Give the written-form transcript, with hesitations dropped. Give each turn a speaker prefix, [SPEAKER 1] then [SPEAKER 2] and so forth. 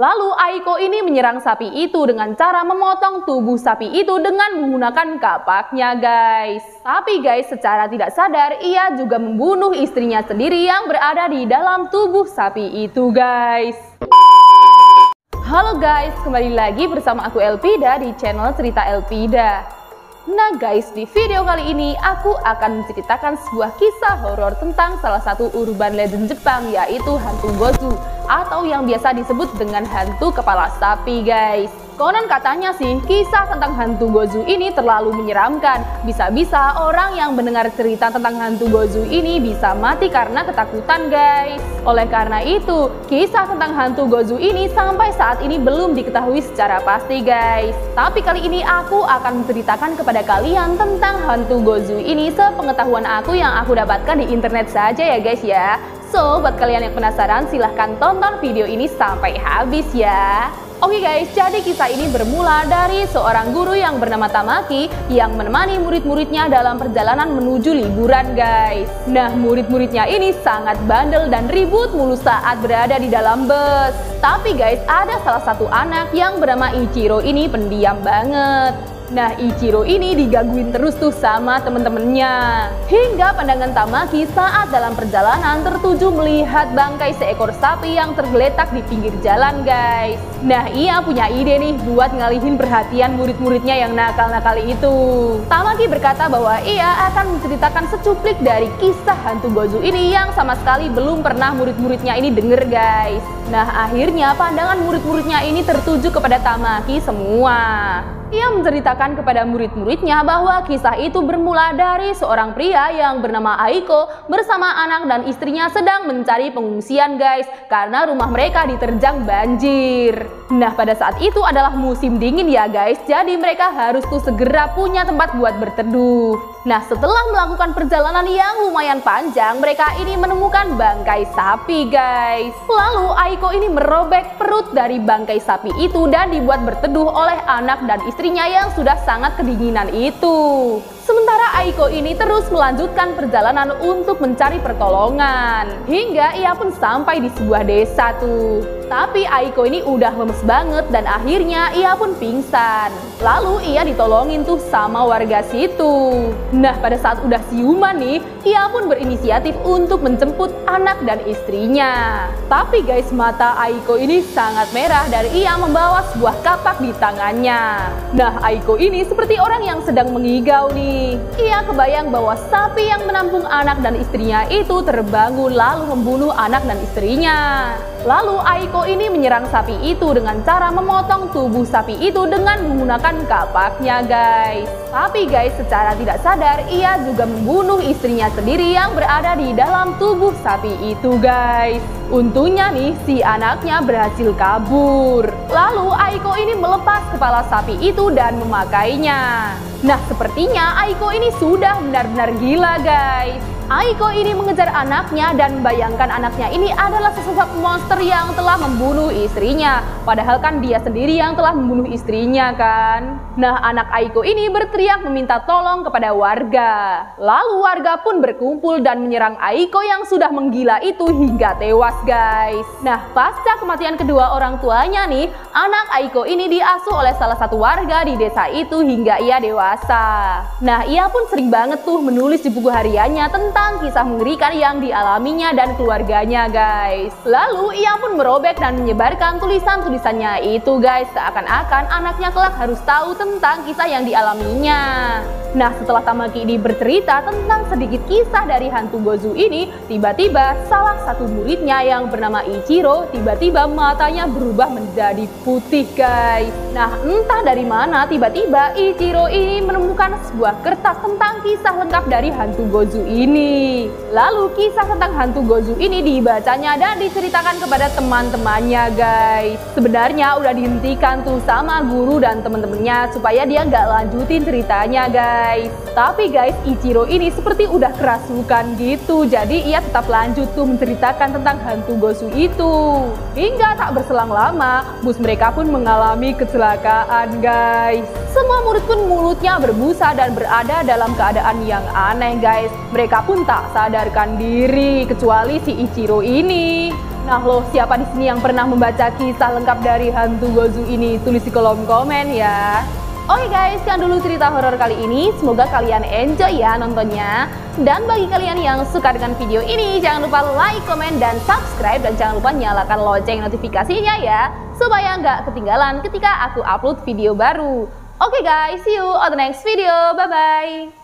[SPEAKER 1] Lalu Aiko ini menyerang sapi itu dengan cara memotong tubuh sapi itu dengan menggunakan kapaknya guys. Tapi guys, secara tidak sadar ia juga membunuh istrinya sendiri yang berada di dalam tubuh sapi itu guys. Halo guys, kembali lagi bersama aku Elpida di channel Cerita Elpida. Nah guys, di video kali ini aku akan menceritakan sebuah kisah horor tentang salah satu urban legend Jepang, yaitu hantu Gozu atau yang biasa disebut dengan hantu kepala sapi guys. Konon katanya sih, kisah tentang hantu Gozu ini terlalu menyeramkan. Bisa-bisa orang yang mendengar cerita tentang hantu Gozu ini bisa mati karena ketakutan guys. Oleh karena itu, kisah tentang hantu Gozu ini sampai saat ini belum diketahui secara pasti guys. Tapi kali ini aku akan menceritakan kepada kalian tentang hantu Gozu ini sepengetahuan aku yang aku dapatkan di internet saja ya guys ya. So, buat kalian yang penasaran silahkan tonton video ini sampai habis ya. Oke guys, jadi kisah ini bermula dari seorang guru yang bernama Tamaki yang menemani murid-muridnya dalam perjalanan menuju liburan guys. Nah, murid-muridnya ini sangat bandel dan ribut mulu saat berada di dalam bus. Tapi guys, ada salah satu anak yang bernama Ichiro ini pendiam banget. Nah, Ichiro ini digangguin terus tuh sama temen-temennya. Hingga pandangan Tamaki saat dalam perjalanan tertuju melihat bangkai seekor sapi yang tergeletak di pinggir jalan guys. Nah, ia punya ide nih buat ngalihin perhatian murid-muridnya yang nakal-nakal itu. Tamaki berkata bahwa ia akan menceritakan secuplik dari kisah hantu Gozu ini yang sama sekali belum pernah murid-muridnya ini denger guys. Nah, akhirnya pandangan murid-muridnya ini tertuju kepada Tamaki semua. Ia menceritakan kepada murid-muridnya bahwa kisah itu bermula dari seorang pria yang bernama Aiko bersama anak dan istrinya sedang mencari pengungsian guys, karena rumah mereka diterjang banjir. Nah, pada saat itu adalah musim dingin ya guys, jadi mereka harus tuh segera punya tempat buat berteduh. Nah, setelah melakukan perjalanan yang lumayan panjang, mereka ini menemukan bangkai sapi guys. Lalu Aiko ini merobek perut dari bangkai sapi itu dan dibuat berteduh oleh anak dan istrinya yang sudah sangat kedinginan itu. Sementara Aiko ini terus melanjutkan perjalanan untuk mencari pertolongan. Hingga ia pun sampai di sebuah desa tuh. Tapi Aiko ini udah lemes banget dan akhirnya ia pun pingsan. Lalu ia ditolongin tuh sama warga situ. Nah, pada saat udah siuman nih, ia pun berinisiatif untuk menjemput anak dan istrinya. Tapi guys, mata Aiko ini sangat merah dan ia membawa sebuah kapak di tangannya. Nah, Aiko ini seperti orang yang sedang mengigau nih. Ia kebayang bahwa sapi yang menampung anak dan istrinya itu terbangun lalu membunuh anak dan istrinya. Lalu Aiko ini menyerang sapi itu dengan cara memotong tubuh sapi itu dengan menggunakan kapaknya guys. Tapi guys, secara tidak sadar ia juga membunuh istrinya sendiri yang berada di dalam tubuh sapi itu guys. Untungnya nih si anaknya berhasil kabur. Lalu Aiko ini melepas kepala sapi itu dan memakainya. Nah, sepertinya Aiko ini sudah benar-benar gila guys. Aiko ini mengejar anaknya dan membayangkan anaknya ini adalah sesosok monster yang telah membunuh istrinya. Padahal kan dia sendiri yang telah membunuh istrinya kan. Nah, anak Aiko ini berteriak meminta tolong kepada warga. Lalu warga pun berkumpul dan menyerang Aiko yang sudah menggila itu hingga tewas guys. Nah, pasca kematian kedua orang tuanya nih, anak Aiko ini diasuh oleh salah satu warga di desa itu hingga ia dewasa. Nah, ia pun sering banget tuh menulis di buku hariannya tentang kisah mengerikan yang dialaminya dan keluarganya guys. Lalu ia pun merobek dan menyebarkan tulisan-tulisannya itu guys, seakan-akan anaknya kelak harus tahu tentang kisah yang dialaminya. Nah, setelah Tamaki ini bercerita tentang sedikit kisah dari hantu Gozu ini, tiba-tiba salah satu muridnya yang bernama Ichiro tiba-tiba matanya berubah menjadi putih guys. Nah, entah dari mana tiba-tiba Ichiro ini menemukan sebuah kertas tentang kisah lengkap dari hantu Gozu ini. Lalu kisah tentang hantu Gozu ini dibacanya dan diceritakan kepada teman-temannya guys. Sebenarnya udah dihentikan tuh sama guru dan temen-temennya supaya dia nggak lanjutin ceritanya guys. Tapi guys, Ichiro ini seperti udah kerasukan gitu, jadi ia tetap lanjut tuh menceritakan tentang hantu Gozu itu. Hingga tak berselang lama, bus mereka pun mengalami kecelakaan guys. Semua murid pun mulutnya berbusa dan berada dalam keadaan yang aneh guys. Mereka pun tak sadarkan diri kecuali si Ichiro ini. Nah loh, siapa di sini yang pernah membaca kisah lengkap dari hantu Gozu ini? Tulis di kolom komen ya. Oke guys, sekian dulu cerita horor kali ini. Semoga kalian enjoy ya nontonnya. Dan bagi kalian yang suka dengan video ini, jangan lupa like, komen, dan subscribe. Dan jangan lupa nyalakan lonceng notifikasinya ya, supaya nggak ketinggalan ketika aku upload video baru. Oke guys, see you on the next video. Bye-bye.